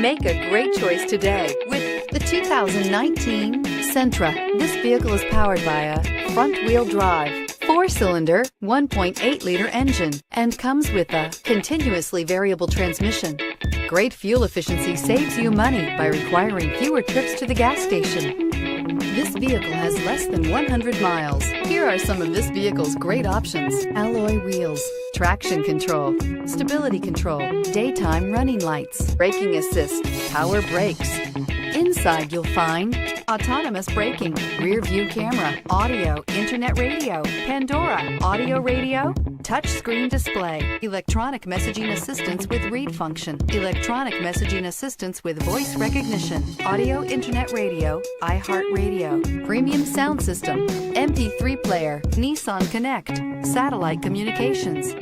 Make a great choice today with the 2019 Sentra. This vehicle is powered by a front-wheel drive, 4-cylinder, 1.8-liter engine, and comes with a continuously variable transmission. Great fuel efficiency saves you money by requiring fewer trips to the gas station. This vehicle has less than 100 miles. Here are some of this vehicle's great options: alloy wheels, traction control, stability control, daytime running lights, braking assist, power brakes. Inside you'll find autonomous braking, rear view camera, audio, internet radio, Pandora, audio radio, touchscreen display, electronic messaging assistance with read function, electronic messaging assistance with voice recognition, audio internet radio, iHeartRadio, premium sound system, MP3 player, Nissan Connect, satellite communications.